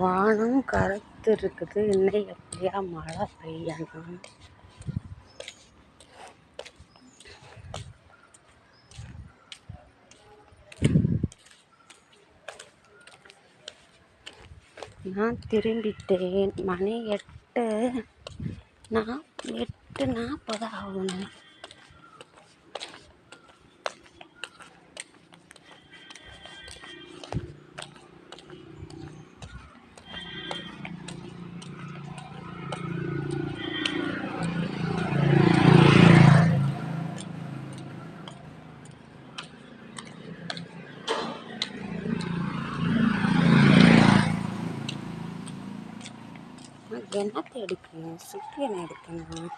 வானம் கருத்து இருக்குது. இன்னும் எப்படியா மழை பெய்யணும். நான் திரும்பிட்டேன். மணி 8:40 ஆகணும். என்னத்தை எடுக்கணும்? சுற்றி என்ன எடுக்கணும்?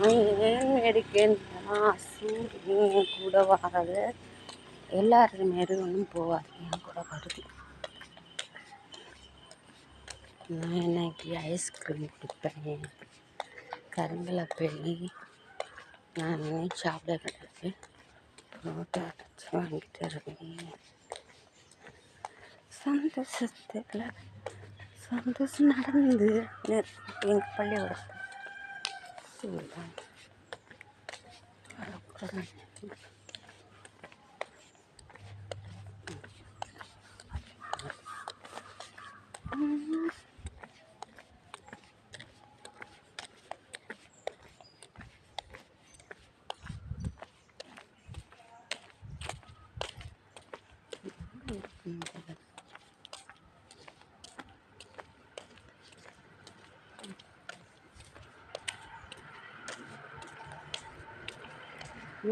நான் ஏன் எடுக்கேன்னா சூரியன் கூட வராது. எல்லாரும் ஒன்றும் போவாது. என் கூட வருது. நான் இன்னைக்கு ஐஸ்கிரீம் குடிப்பேன். கருங்கலை போய் நான் சாப்பிட கிடையாது. புரோட்டா அரைச்சி வாங்கிட்டு இருக்கேன். சந்தோஷம் நடந்து எங்கள் பள்ளியோட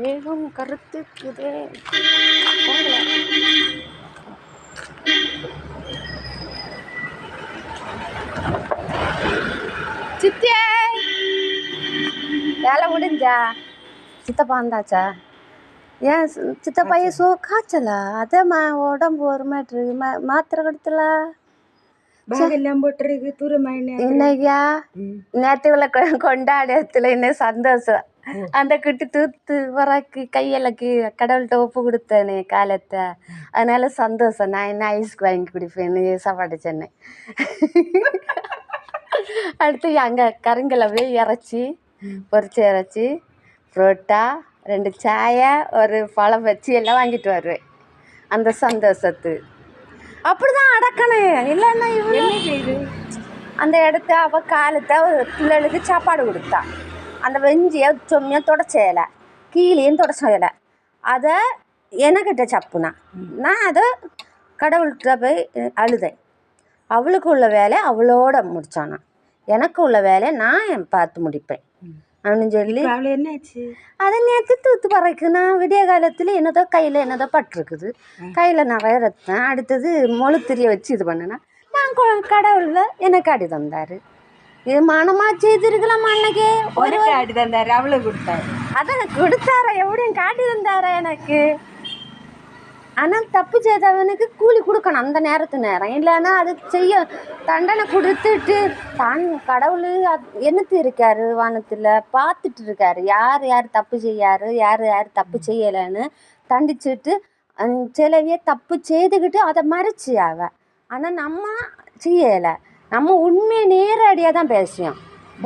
வேகம் கருத்துக்குதே. சித்தியே வேலை முடிஞ்சா? சித்தப்பா வந்தாச்சா? ஏன் சித்தப்பைய காய்ச்சலா? அதே உடம்பு ஒரு மாட்டு மாத்திரை கொடுத்தல எல்லாம் போட்டுருக்கு தூரமா. இன்னைக்கா நேற்றுல கொண்டாடத்துல இன்னும் சந்தோஷம். அந்த குட்டி தூத்து வரக்கு கையெல்லாம் கடவுள்கிட்ட ஒப்பு கொடுத்தேனே காலத்தை. அதனால சந்தோஷம். நான் என்ன ஐஸ்க்கு வாங்கி குடிப்பேன்னு சாப்பாடு சொன்னேன். அடுத்து அங்கே கருங்கலவே இறச்சி பொரிச்சு இறச்சி புரோட்டா 2 சாயை ஒரு பழம் வச்சு எல்லாம் வாங்கிட்டு வருவேன். அந்த சந்தோஷத்து அப்படிதான் அடக்கணும். இல்லைன்னா இவரு அந்த இடத்த அவள் காலத்தை பிள்ளைகளுக்கு சாப்பாடு கொடுத்தா. அந்த வெஞ்சியை சொம்மியாக தொடச்சேலை கீழேயும் தொடச்சேலை அதை எனக்கிட்ட சப்புனா. நான் அதை கடவுள்கிட்ட போய் அழுதேன். அவளுக்கு உள்ள வேலையை அவளோட முடித்தானா, எனக்கு உள்ள வேலையை நான் பார்த்து முடிப்பேன் அப்படின்னு சொல்லி என்னாச்சு. அதை நேற்று தூத்து பறைக்கு நான் விடிய காலத்தில் என்னதோ கையில் என்னதோ பட்டிருக்குது. கையில் நிறைய ரத்தம். அடுத்தது மொழுத்திரிய வச்சு இது பண்ணினா நான் கடவுளில் எனக்கு அடி தந்தார். இது மனமாக செய்திருக்கலாம். அன்னைக்கு ஒரு அடி தந்தார். அவ்வளோ கொடுத்தாரு. அதை கொடுத்தார எப்படியும் காட்டி தந்தார எனக்கு. ஆனால் தப்பு செய்தவனுக்கு கூலி கொடுக்கணும் அந்த நேரம். இல்லைன்னா அது செய்ய தண்டனை கொடுத்துட்டு தான் கடவுள் என்னத்து இருக்காரு வானத்தில் பார்த்துட்டு இருக்காரு. யார் யார் தப்பு செய்யாரு, யார் யார் தப்பு செய்யலைன்னு தண்டிச்சுட்டு சிலவையே தப்பு செய்துக்கிட்டு அதை மறைச்சி அவ. ஆனால் நம்ம செய்யலை. நம்ம உண்மையை நேரடியாக தான் பேசுவோம்.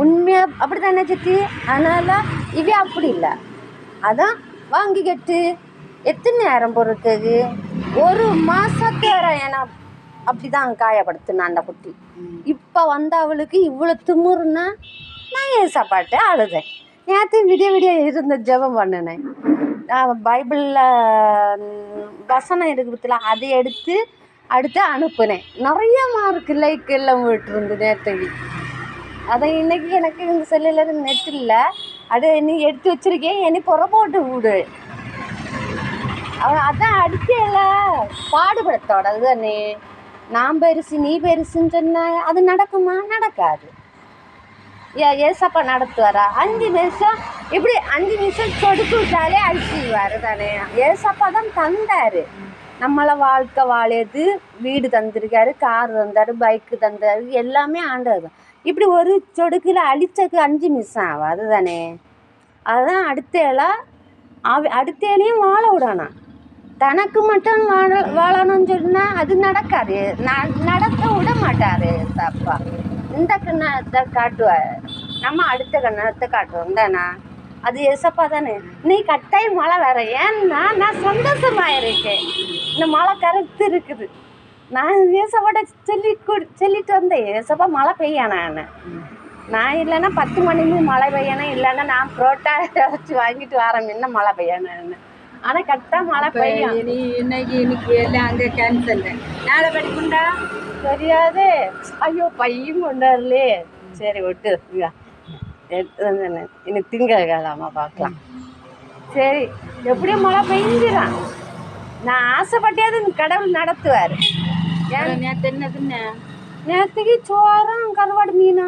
உண்மையாக அப்படி தானே சித்தி? அதனால் இவ அப்படி இல்லை. அதான் வாங்கிக்கிட்டு எத்தனை நேரம் பொறுத்தது 1 மாதத்தேர ஏன்னா அப்படி தான் காயப்படுத்தினான் அந்த குட்டி. இப்போ வந்த அவளுக்கு இவ்வளோ திமுறுனா நான் ஏன் சாப்பாட்டு அழுதேன். நேற்று விடிய இருந்த ஜெபம் பண்ணினேன். பைபிளில் வசனம் இருக்குதுல அதை எடுத்து அடுத்து அனுப்புனேன். நிறைய மார்க்கு லைக் எல்லாம் விட்டுருந்து நேற்றுக்கு. அதை இன்னைக்கு எனக்கு இந்த செல்லில் நெட் இல்லை. அது நீ எடுத்து வச்சிருக்கேன். என்னை போட்டு விடு. அதான் அடிக்கல பாடுபடுத்தோட. அதுதானே நான் பெருசு நீ பெருசுன்னு சொன்ன அது நடக்குமா? நடக்காது. ஏசப்பா நடத்துவாரா? 5 நிமிஷம் இப்படி 5 நிமிஷம் சொடுக்கு விட்டாலே அழிச்சிடுவார் தானே. ஏசப்பா தான் தந்தார் நம்மளை வாழ்க்கை வாழையது, வீடு தந்திருக்காரு, கார் தந்தார், பைக்கு தந்தார், எல்லாமே ஆண்டது தான். இப்படி ஒரு சொடுக்கில் அழிச்சக்கு 5 நிமிஷம் ஆகும் அதுதானே. அதுதான் அடுத்தேலையும் வாழ விடணும். தனக்கு மட்டும் வாழணும்னு சொன்னால் அது நடக்காது. நடக்க விட மாட்டார் ஏசப்பா. இந்த கண்ணத்தை காட்டுவார், நம்ம அடுத்த கண்ணத்தை காட்டுவோம் தானே. அது ஏசப்பா தானே. நீ கட்டாயம் மழை வேற. ஏன்னா நான் சந்தோஷமாக இருக்கேன். இந்த மழை கருத்து இருக்குது. நான் ஏசப்பாட்ட சொல்லிட்டு வந்தேன், ஏசப்பா மழை பெய்யணும். நான் இல்லைன்னா 10 மணிக்கு மழை பெய்யணும், இல்லைன்னா நான் புரோட்டா இறச்சி வாங்கிட்டு வரேன், என்ன மழை பெய்யணும். ஆனால் கரெக்டாக மழை பெய்யும். இன்னைக்கு எல்லாம் அங்கே கேன்சல். நாளை படிக்குண்டா தெரியாது. ஐயோ பையும் கொண்டாருலே. சரி விட்டு எடுத்து வந்தேன். இன்னும் திங்கக்கிழமை பார்க்கலாம். சரி எப்படியும் மழை பெய்ஞ்சிடான். நான் ஆசைப்பட்டேது கடவுள் நடத்துவார். நேற்று என்ன தின்ன? நேற்றுக்கு சோறும் கருவாடு மீனா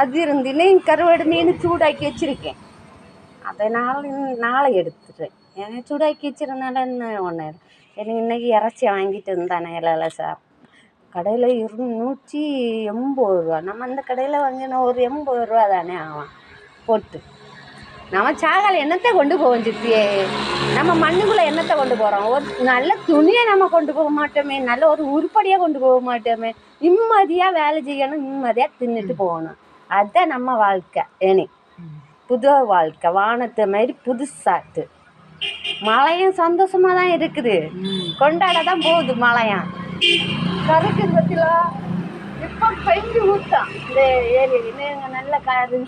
அது இருந்துன்னு கருவாடு மீன் சூடாக்கி வச்சுருக்கேன். அதனால் நாளை எடுத்துட்டேன். ஏன்னா சூடாக்கி வச்சுருந்தால என்ன ஒன்று. எனக்கு இன்றைக்கி இறைச்சி வாங்கிட்டு இருந்தானே இல்லை சார். கடையில் 180 ரூபா. நம்ம அந்த கடையில் வாங்கினா ஒரு 80 ரூபா தானே ஆகும் போட்டு. நம்ம சாகால் என்னத்தை கொண்டு போவோம் சித்தியே. நம்ம மண்ணுக்குள்ளே என்னத்தை கொண்டு போகிறோம்? ஒரு நல்ல துணியை நம்ம கொண்டு போக மாட்டோமே, நல்ல ஒரு உருப்படியாக கொண்டு போக மாட்டோமே. நிம்மதியாக வேலை செய்யணும், நிம்மதியாக தின்னுட்டு போகணும். அதுதான் நம்ம வாழ்க்கை. புது வாழ்க்கை வானத்தை மாதிரி புதுசாட்டு. மழையும் சந்தோஷமாக தான் இருக்குது, கொண்டாட தான் போகுது. மழையாம் கருக்குது பற்றிலா இப்போ பெஞ்சு ஊற்றான் இந்த ஏரியா. நல்ல காரு.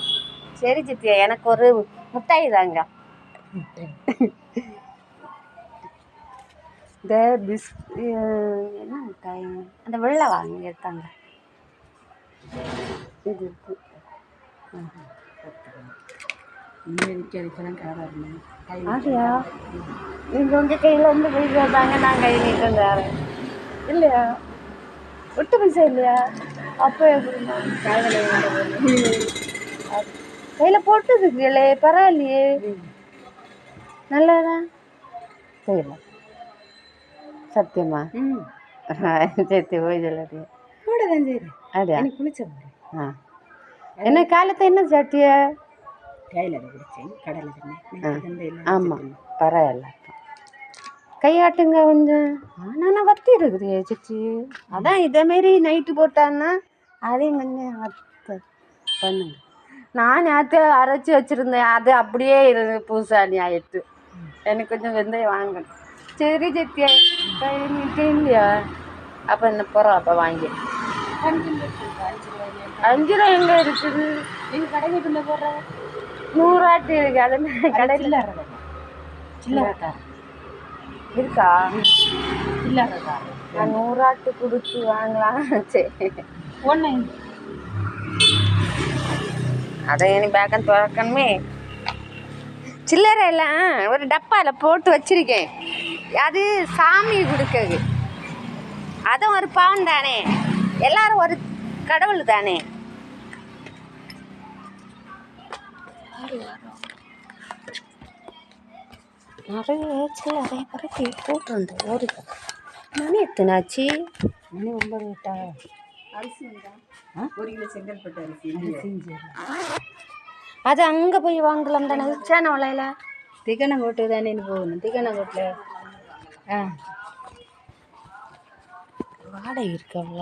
சரி சித்தியா, எனக்கு ஒரு முட்டாய் தாங்க. இந்த என்ன முட்டாய், அந்த வெள்ளை வாங்கி எடுத்தாங்க. இது இருக்கு. அப்படியா? நீங்கள் உங்கள் கையில் வந்து பைசா தாங்க, நான் கை நீட்டம் தரேன். இல்லையா? ஒட்டு பைசா இல்லையா? அப்போ எப்படின்னா கையில் போட்டுருக்குல்லே, பரவாயில்லையே. நல்லதான் தெரியல சத்தியமா. சேர்த்து போய் சொல்லாது கூட தான் சரி. அப்படியா? குளிச்சேன். என்ன காலத்தை என்ன சாட்டிய கையில் குடிச்சேன், கடையில். ஆமாம் பரவாயில்ல. கையாட்டுங்க கொஞ்சம். ஆனால் வத்தி இருக்குது சிச்சி. அதான் இதேமாரி நைட்டு போட்டான்னா அதையும் கொஞ்சம் வத்த பண்ணுங்க. நான் நேற்று அரைச்சி வச்சுருந்தேன், அது அப்படியே பூசாணி ஆயிடுச்சு. எனக்கு கொஞ்சம் வெந்தயம் வாங்கணும். சரி சித்தியா, கை நீட்டு இல்லையா? அப்போ என்ன போகிறோம், அப்போ வாங்கி 5 ரூபா எங்கே இருக்குது? நீங்கள் கடைக்கு கொண்டு போடுற 100 ஆட்டு இருக்குது. அது கடையில் சில்லறக்கா இருக்கா? சில்லறக்கா நான் 100 ஆட்டு கொடுத்து வாங்கலாம். சரி ஒன்று அதை இனி பேக்கன் திறக்கணுமே. சில்லறை எல்லாம் ஒரு டப்பாவில் போட்டு வச்சிருக்கேன். அது சாமி கொடுக்குது. அதுவும் ஒரு பாவம் தானே, எல்லாரும் ஒரு கடவுள் தானே. நிறைய சில்லறை பறக்கி போட்டு வந்தேன். ஒரு மணி எத்தனாச்சு? மணி 9 விட்டா. அரிசி உண்டா? 1 கிலோ செங்கல்பட்டு அரிசி. அது அங்கே போய் வாங்கலாம் தானே, சேன வலையில். திகனங்கோட்டு தானே போகணும். திகனங்கோட்டில் வாடகை இருக்கல்ல.